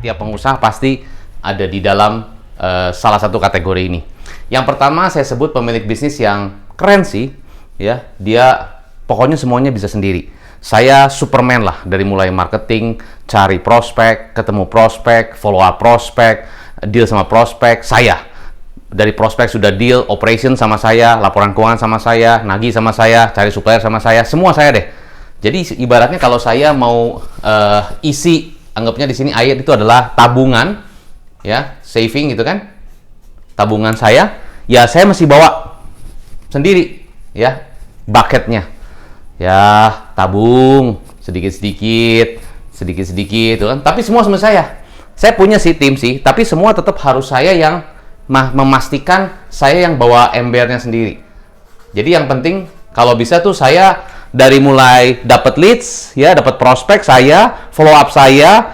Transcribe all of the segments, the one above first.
Setiap pengusaha pasti ada di dalam salah satu kategori ini. Yang pertama saya sebut pemilik bisnis yang keren sih, ya. Dia pokoknya semuanya bisa sendiri. Saya Superman lah, dari mulai marketing, cari prospek, ketemu prospek, follow up prospek, deal sama prospek, saya. Dari prospek sudah deal, operation sama saya, laporan keuangan sama saya, nagih sama saya, cari supplier sama saya, semua saya deh. Jadi ibaratnya kalau saya mau isi, anggapnya di sini air itu adalah tabungan, ya, saving gitu kan, tabungan saya, ya saya mesti bawa sendiri, ya, bucketnya, ya, tabung sedikit-sedikit, sedikit-sedikit, kan. Tapi semua sama saya. Saya punya sih tim sih, tapi semua tetap harus saya yang memastikan saya yang bawa embernya sendiri. Jadi yang penting kalau bisa tuh saya dari mulai dapat leads, ya, dapat prospek saya, follow up saya,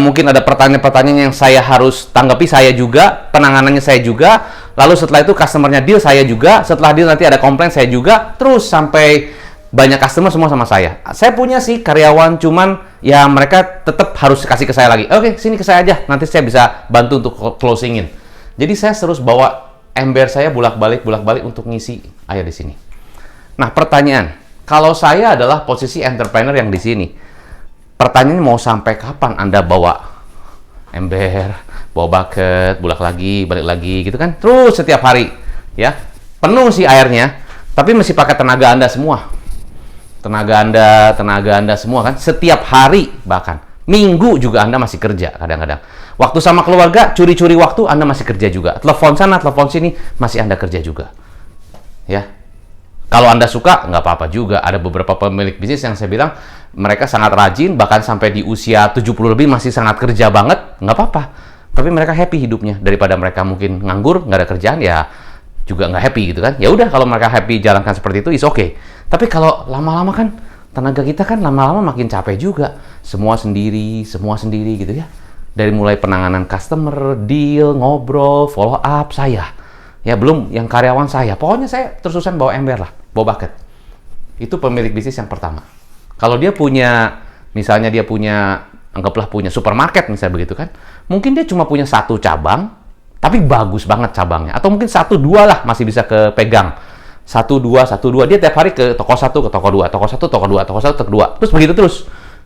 mungkin ada pertanyaan-pertanyaan yang saya harus tanggapi saya juga, penanganannya saya juga, lalu setelah itu customernya deal saya juga, setelah deal nanti ada komplain saya juga, terus sampai banyak customer semua sama saya. Saya punya sih karyawan, cuman ya mereka tetap harus kasih ke saya lagi. Oke, sini ke saya aja, nanti saya bisa bantu untuk closingin. Jadi saya terus bawa ember saya bolak-balik untuk ngisi air di sini. Nah, pertanyaan, kalau saya adalah posisi entrepreneur yang di sini, pertanyaannya mau sampai kapan Anda bawa ember, bawa bucket, balik lagi gitu kan? Terus setiap hari, ya. Penuh sih airnya, tapi mesti pakai tenaga Anda semua. Tenaga Anda semua kan? Setiap hari bahkan. Minggu juga Anda masih kerja kadang-kadang. Waktu sama keluarga, curi-curi waktu, Anda masih kerja juga. Telepon sana, telepon sini, masih Anda kerja juga. Ya. Kalau Anda suka, nggak apa-apa juga. Ada beberapa pemilik bisnis yang saya bilang, mereka sangat rajin, bahkan sampai di usia 70 lebih masih sangat kerja banget, nggak apa-apa. Tapi mereka happy hidupnya. Daripada mereka mungkin nganggur, nggak ada kerjaan, ya juga nggak happy gitu kan. Ya udah, kalau mereka happy jalankan seperti itu, is okay. Tapi kalau lama-lama kan, tenaga kita kan lama-lama makin capek juga. Semua sendiri gitu ya. Dari mulai penanganan customer, deal, ngobrol, follow up, saya. Ya, belum yang karyawan saya. Pokoknya saya terus-terusan bawa ember lah, bawa bucket. Itu pemilik bisnis yang pertama. Kalau dia punya, misalnya dia punya, anggaplah punya supermarket misalnya begitu kan. Mungkin dia cuma punya satu cabang, tapi bagus banget cabangnya. Atau mungkin 1-2 lah masih bisa kepegang. 1-2, dia tiap hari ke toko 1, ke toko 2, toko 1, toko 2, toko 1, toko 2. Terus begitu terus.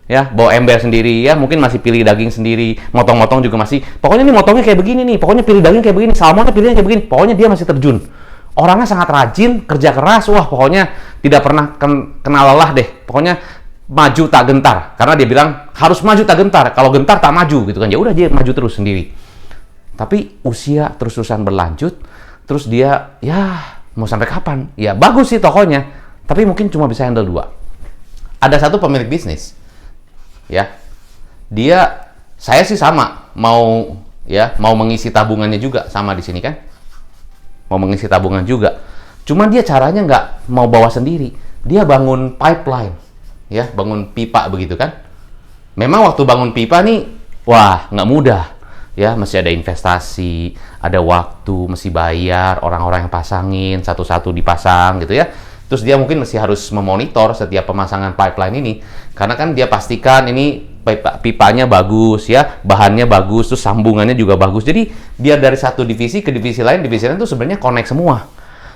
Ya, bawa ember sendiri, ya, mungkin masih pilih daging sendiri, motong-motong juga masih, pokoknya ini motongnya kayak begini nih, pokoknya pilih daging kayak begini, salmonnya pilihnya kayak begini, pokoknya dia masih terjun. Orangnya sangat rajin, kerja keras, wah pokoknya tidak pernah kenal lelah deh, pokoknya maju tak gentar, karena dia bilang harus maju tak gentar, kalau gentar tak maju gitu kan, ya udah dia maju terus sendiri. Tapi usia terus-terusan berlanjut, terus dia, ya mau sampai kapan? Ya bagus sih tokonya, tapi mungkin cuma bisa handle 2. Ada satu pemilik bisnis, ya, saya sih sama, mau mengisi tabungannya juga sama di sini kan, mau mengisi tabungan juga. Cuman dia caranya nggak mau bawa sendiri, dia bangun pipeline, ya, bangun pipa begitu kan. Memang waktu bangun pipa nih, wah nggak mudah, ya, mesti ada investasi, ada waktu, mesti bayar orang-orang yang pasangin, satu-satu dipasang gitu ya. Terus dia mungkin masih harus memonitor setiap pemasangan pipeline ini, karena kan dia pastikan ini pipanya bagus ya, bahannya bagus, terus sambungannya juga bagus. Jadi biar dari satu divisi ke divisi lain itu sebenarnya connect semua.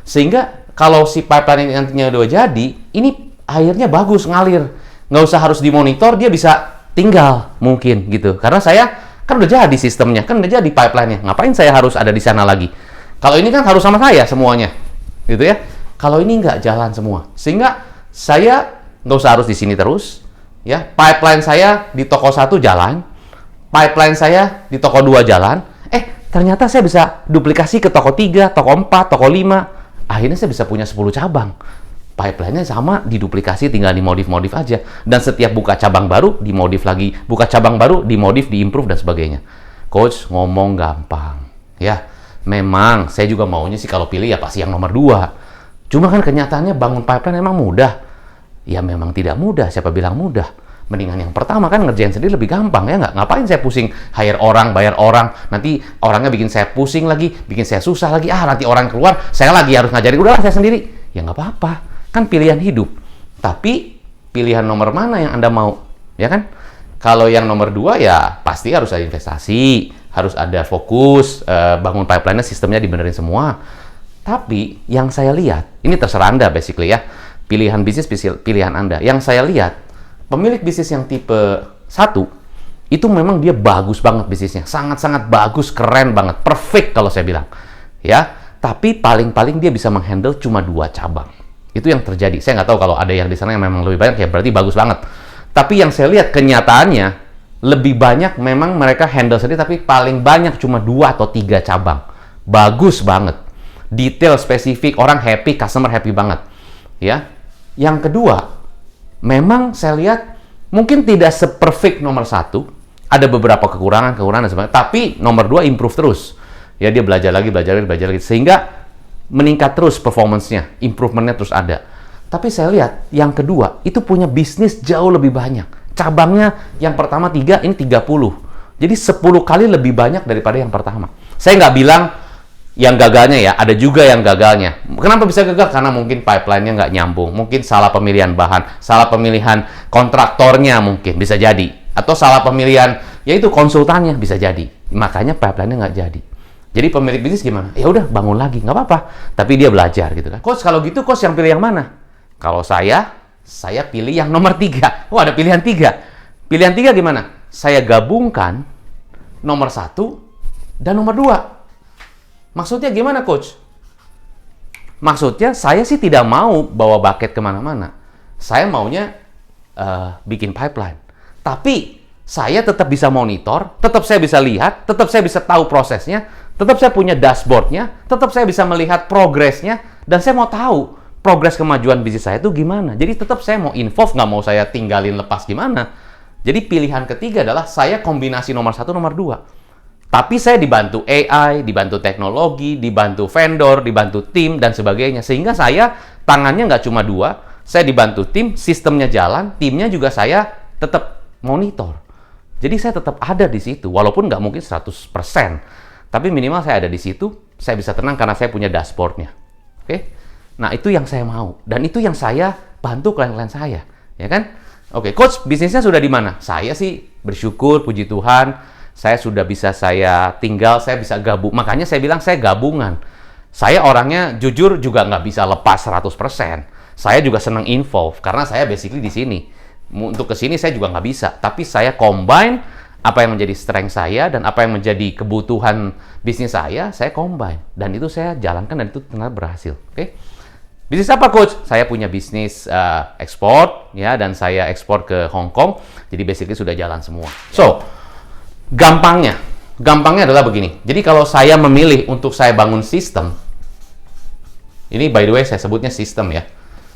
Sehingga kalau si pipeline ini nantinya udah jadi, ini airnya bagus ngalir, nggak usah harus dimonitor, dia bisa tinggal mungkin gitu. Karena saya kan udah jadi sistemnya, kan udah jadi pipeline-nya. Ngapain saya harus ada di sana lagi? Kalau ini kan harus sama saya semuanya, gitu ya. Kalau ini nggak jalan semua, sehingga saya nggak usah harus di sini terus, ya. Pipeline saya di toko 1 jalan, pipeline saya di toko 2 jalan. Ternyata saya bisa duplikasi ke toko 3, toko 4, toko 5. Akhirnya saya bisa punya 10 cabang. Pipeline-nya sama, diduplikasi, tinggal dimodif-modif aja. Dan setiap buka cabang baru, dimodif lagi. Buka cabang baru, dimodif, diimprove, dan sebagainya. Coach, ngomong gampang, ya. Memang saya juga maunya sih kalau pilih ya pasti yang nomor 2. Cuma kan kenyataannya bangun pipeline emang mudah? Ya memang tidak mudah, siapa bilang mudah? Mendingan yang pertama kan ngerjain sendiri lebih gampang, ya nggak? Ngapain saya pusing hire orang, bayar orang, nanti orangnya bikin saya pusing lagi, bikin saya susah lagi, nanti orang keluar, saya lagi harus ngajarin, udahlah saya sendiri. Ya nggak apa-apa, kan pilihan hidup. Tapi pilihan nomor mana yang Anda mau, ya kan? Kalau yang nomor 2 ya pasti harus ada investasi, harus ada fokus, bangun pipeline-nya, sistemnya dibenerin semua. Tapi yang saya lihat, ini terserah Anda basically ya, pilihan bisnis pilihan Anda. Yang saya lihat, pemilik bisnis yang tipe 1, itu memang dia bagus banget bisnisnya, sangat-sangat bagus, keren banget, perfect kalau saya bilang. Ya, tapi paling-paling dia bisa menghandle cuma 2 cabang. Itu yang terjadi. Saya nggak tahu kalau ada yang di sana yang memang lebih banyak, ya berarti bagus banget. Tapi yang saya lihat kenyataannya lebih banyak memang mereka handle sendiri, tapi paling banyak cuma 2 atau 3 cabang. Bagus banget. Detail, spesifik, orang happy, customer happy banget. Ya. Yang kedua, memang saya lihat mungkin tidak seperfect nomor 1. Ada beberapa kekurangan dan sebagainya. Tapi nomor 2 improve terus. Ya, dia belajar lagi. Sehingga meningkat terus performance-nya. Improvement-nya terus ada. Tapi saya lihat, yang kedua, itu punya bisnis jauh lebih banyak. Cabangnya yang pertama 3, ini 30. Jadi 10 kali lebih banyak daripada yang pertama. Saya nggak bilang yang gagalnya ya, ada juga yang gagalnya. Kenapa bisa gagal? Karena mungkin pipeline-nya nggak nyambung. Mungkin salah pemilihan bahan, salah pemilihan kontraktornya mungkin, bisa jadi. Atau salah pemilihan, yaitu konsultannya, bisa jadi. Makanya pipeline-nya nggak jadi. Jadi pemilik bisnis gimana? Ya udah, bangun lagi, nggak apa-apa. Tapi dia belajar gitu kan. Coach, kalau gitu coach yang pilih yang mana? Kalau saya pilih yang nomor 3. Oh, ada pilihan 3. Pilihan 3 gimana? Saya gabungkan nomor 1 dan nomor 2. Maksudnya gimana, Coach? Maksudnya, saya sih tidak mau bawa bucket kemana-mana. Saya maunya bikin pipeline. Tapi, saya tetap bisa monitor, tetap saya bisa lihat, tetap saya bisa tahu prosesnya, tetap saya punya dashboard-nya, tetap saya bisa melihat progresnya, dan saya mau tahu progres kemajuan bisnis saya itu gimana. Jadi tetap saya mau involve, nggak mau saya tinggalin lepas gimana. Jadi pilihan ketiga adalah saya kombinasi nomor 1, nomor 2. Tapi saya dibantu AI, dibantu teknologi, dibantu vendor, dibantu tim, dan sebagainya. Sehingga saya tangannya nggak cuma 2, saya dibantu tim, sistemnya jalan, timnya juga saya tetap monitor. Jadi saya tetap ada di situ, walaupun nggak mungkin 100%. Tapi minimal saya ada di situ, saya bisa tenang karena saya punya dashboard-nya. Oke? Nah, itu yang saya mau. Dan itu yang saya bantu klien-klien saya. Ya kan? Oke, Coach, bisnisnya sudah di mana? Saya sih bersyukur, puji Tuhan, saya sudah bisa saya bisa gabung. Makanya saya bilang saya gabungan. Saya orangnya jujur juga nggak bisa lepas 100%. Saya juga senang involve, karena saya basically di sini. Untuk ke sini saya juga nggak bisa. Tapi saya combine apa yang menjadi strength saya dan apa yang menjadi kebutuhan bisnis saya combine. Dan itu saya jalankan dan itu ternyata berhasil. Oke? Bisnis apa, Coach? Saya punya bisnis ekspor, ya, dan saya ekspor ke Hong Kong. Jadi basically sudah jalan semua. So, gampangnya adalah begini. Jadi kalau saya memilih untuk saya bangun sistem, ini by the way saya sebutnya sistem ya.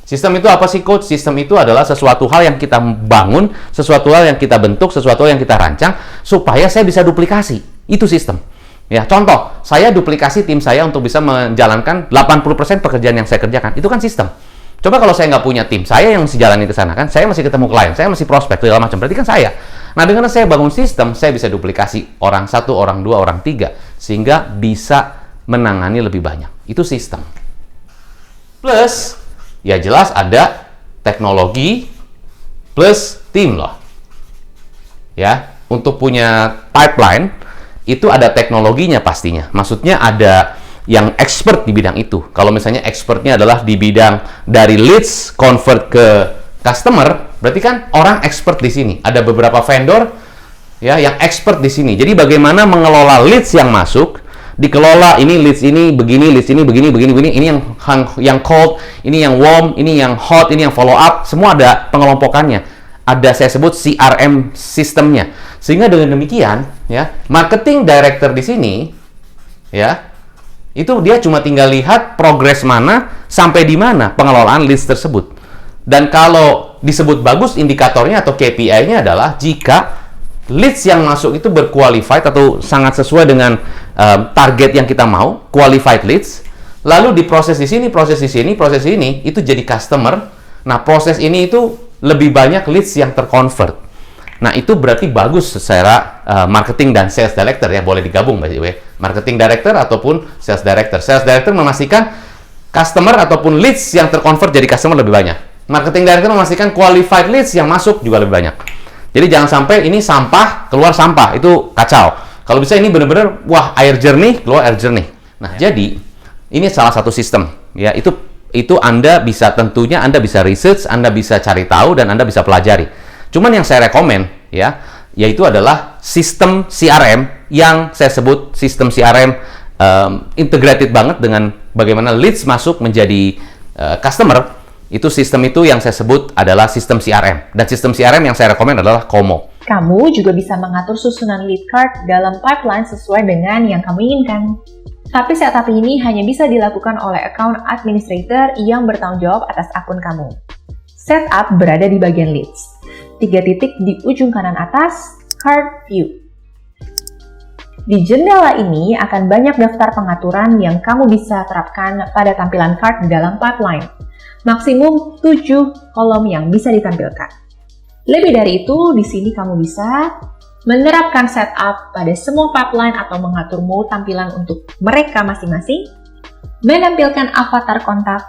Sistem itu apa sih, Coach? Sistem itu adalah sesuatu hal yang kita bangun, sesuatu hal yang kita bentuk, sesuatu hal yang kita rancang, supaya saya bisa duplikasi. Itu sistem. Ya, contoh, saya duplikasi tim saya untuk bisa menjalankan 80% pekerjaan yang saya kerjakan. Itu kan sistem. Coba kalau saya nggak punya tim, saya yang mesti jalanin ke sana kan, saya masih ketemu klien, saya masih prospek, segala macam. Berarti kan saya. Nah, dengan saya bangun sistem, saya bisa duplikasi orang 1, orang 2, orang 3, sehingga bisa menangani lebih banyak. Itu sistem. Plus, ya jelas ada teknologi plus tim loh. Ya, untuk punya pipeline, itu ada teknologinya pastinya. Maksudnya ada yang expert di bidang itu. Kalau misalnya expertnya adalah di bidang dari leads convert ke customer, berarti kan orang expert di sini. Ada beberapa vendor ya yang expert di sini. Jadi bagaimana mengelola leads yang masuk, dikelola ini leads ini begini, leads ini begini, ini yang cold, ini yang warm, ini yang hot, ini yang follow up, semua ada pengelompokannya. Ada saya sebut CRM sistemnya. Sehingga dengan demikian, ya, marketing director di sini, ya, itu dia cuma tinggal lihat progres mana sampai di mana pengelolaan leads tersebut. Dan kalau disebut bagus indikatornya atau KPI-nya adalah jika leads yang masuk itu berqualified atau sangat sesuai dengan target yang kita mau, qualified leads, lalu diproses di sini, proses di sini, proses ini, itu jadi customer. Nah, proses ini itu lebih banyak leads yang terconvert. Nah, itu berarti bagus secara marketing dan sales director ya, boleh digabung by the way. Marketing director ataupun sales director. Sales director memastikan customer ataupun leads yang terconvert jadi customer lebih banyak. Marketing director memastikan qualified leads yang masuk juga lebih banyak. Jadi jangan sampai ini sampah, keluar sampah, itu kacau. Kalau bisa ini benar-benar, wah, air jernih, keluar air jernih. Nah, jadi ini salah satu sistem, ya. Itu Anda bisa, tentunya Anda bisa research, Anda bisa cari tahu, dan Anda bisa pelajari. Cuman yang saya rekomen, ya, yaitu adalah sistem CRM yang saya sebut sistem CRM integrated banget dengan bagaimana leads masuk menjadi customer. Itu sistem itu yang saya sebut adalah sistem CRM. Dan sistem CRM yang saya rekomen adalah Como. Kamu juga bisa mengatur susunan lead card dalam pipeline sesuai dengan yang kamu inginkan. Tapi setup ini hanya bisa dilakukan oleh account administrator yang bertanggung jawab atas akun kamu. Setup berada di bagian leads. 3 titik di ujung kanan atas, card view. Di jendela ini akan banyak daftar pengaturan yang kamu bisa terapkan pada tampilan card di dalam pipeline. Maksimum 7 kolom yang bisa ditampilkan. Lebih dari itu, di sini kamu bisa menerapkan setup pada semua pipeline atau mengatur mode tampilan untuk mereka masing-masing, menampilkan avatar kontak,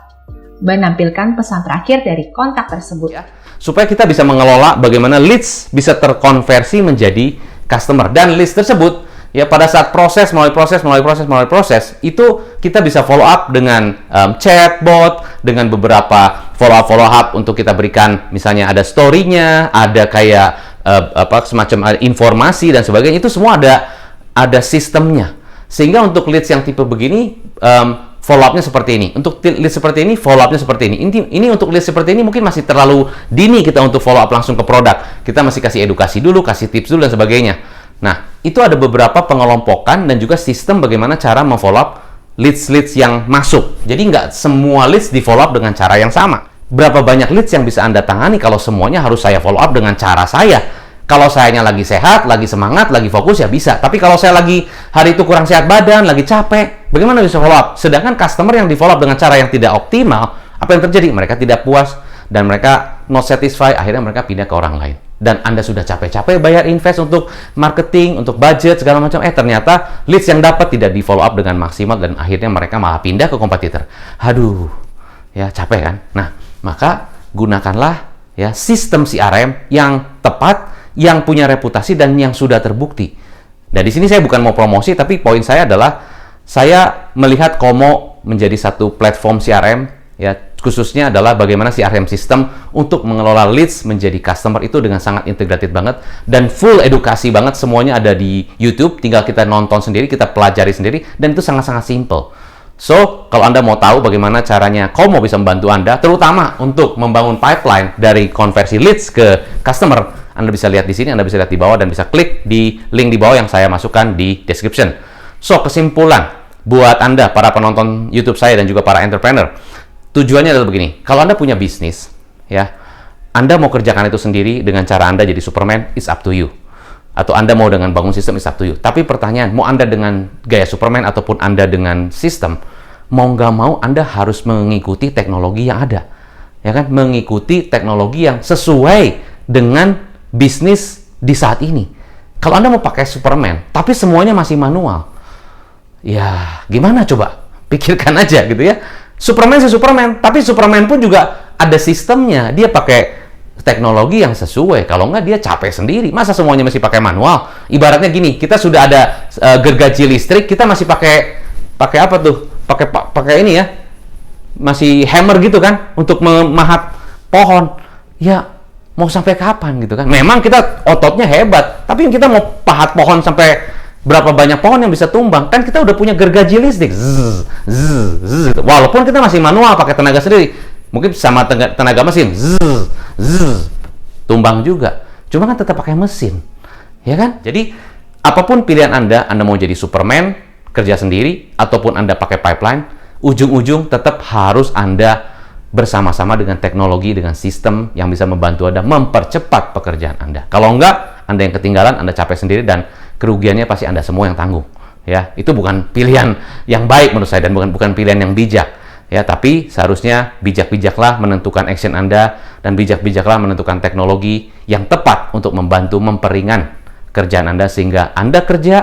menampilkan pesan terakhir dari kontak tersebut. Supaya kita bisa mengelola bagaimana leads bisa terkonversi menjadi customer. Dan leads tersebut, ya, pada saat melalui proses, itu kita bisa follow up dengan chatbot, dengan beberapa follow up untuk kita berikan, misalnya ada story-nya, ada kayak semacam informasi dan sebagainya. Itu semua ada sistemnya. Sehingga untuk leads yang tipe begini, follow up-nya seperti ini. Untuk leads seperti ini, follow up-nya seperti ini. Ini untuk leads seperti ini mungkin masih terlalu dini kita untuk follow up langsung ke produk. Kita masih kasih edukasi dulu, kasih tips dulu dan sebagainya. Nah, itu ada beberapa pengelompokan dan juga sistem bagaimana cara memfollow up leads yang masuk. Jadi nggak semua leads di follow up dengan cara yang sama. Berapa banyak leads yang bisa Anda tangani kalau semuanya harus saya follow up dengan cara saya? Kalau sayanya lagi sehat, lagi semangat, lagi fokus, ya bisa. Tapi kalau saya lagi hari itu kurang sehat badan, lagi capek, bagaimana bisa follow up? Sedangkan customer yang di follow up dengan cara yang tidak optimal, apa yang terjadi? Mereka tidak puas dan mereka not satisfied, akhirnya mereka pindah ke orang lain. Dan Anda sudah capek-capek bayar invest untuk marketing, untuk budget, segala macam. Ternyata leads yang dapat tidak di follow up dengan maksimal dan akhirnya mereka malah pindah ke kompetitor. Aduh, ya capek kan? Nah, maka gunakanlah ya sistem CRM yang tepat, yang punya reputasi dan yang sudah terbukti. Dan di sini saya bukan mau promosi, tapi poin saya adalah saya melihat Como menjadi satu platform CRM, ya khususnya adalah bagaimana CRM sistem untuk mengelola leads menjadi customer itu dengan sangat integrated banget dan full edukasi banget. Semuanya ada di YouTube, tinggal kita nonton sendiri, kita pelajari sendiri, dan itu sangat-sangat simple. So, kalau Anda mau tahu bagaimana caranya Como bisa membantu Anda, terutama untuk membangun pipeline dari konversi leads ke customer, Anda bisa lihat di sini, Anda bisa lihat di bawah, dan bisa klik di link di bawah yang saya masukkan di description. So, kesimpulan buat Anda, para penonton YouTube saya dan juga para entrepreneur, tujuannya adalah begini. Kalau Anda punya bisnis, ya, Anda mau kerjakan itu sendiri dengan cara Anda jadi Superman, it's up to you. Atau Anda mau dengan bangun sistem, it's up to you. Tapi pertanyaan, mau Anda dengan gaya Superman ataupun Anda dengan sistem, mau nggak mau Anda harus mengikuti teknologi yang ada. Ya kan? Mengikuti teknologi yang sesuai dengan bisnis di saat ini. Kalau Anda mau pakai Superman, tapi semuanya masih manual, ya gimana coba? Pikirkan aja gitu ya. Superman sih Superman, tapi Superman pun juga ada sistemnya. Dia pakai teknologi yang sesuai. Kalau nggak dia capek sendiri. Masa semuanya masih pakai manual? Ibaratnya gini, kita sudah ada gergaji listrik, kita masih pakai apa tuh? Pakai ini ya. Masih hammer gitu kan untuk memahat pohon. Ya mau sampai kapan gitu kan? Memang kita ototnya hebat, tapi kita mau pahat pohon sampai berapa banyak pohon yang bisa tumbang? Kan kita udah punya gergaji listrik. Zzz, zzz, zzz. Walaupun kita masih manual pakai tenaga sendiri. Mungkin sama tenaga mesin. Zzz, zzz. Tumbang juga. Cuma kan tetap pakai mesin. Ya kan? Jadi, apapun pilihan Anda mau jadi Superman, kerja sendiri, ataupun Anda pakai pipeline, ujung-ujung tetap harus Anda bersama-sama dengan teknologi, dengan sistem yang bisa membantu Anda mempercepat pekerjaan Anda. Kalau enggak, Anda yang ketinggalan, Anda capek sendiri, dan kerugiannya pasti Anda semua yang tanggung. Ya, itu bukan pilihan yang baik menurut saya dan bukan pilihan yang bijak. Ya, tapi seharusnya bijak-bijaklah menentukan action Anda dan bijak-bijaklah menentukan teknologi yang tepat untuk membantu memperingan kerjaan Anda sehingga Anda kerja,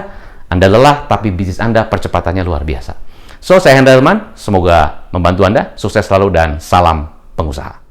Anda lelah, tapi bisnis Anda percepatannya luar biasa. So, saya Hendra Hilman, semoga membantu Anda, sukses selalu dan salam pengusaha.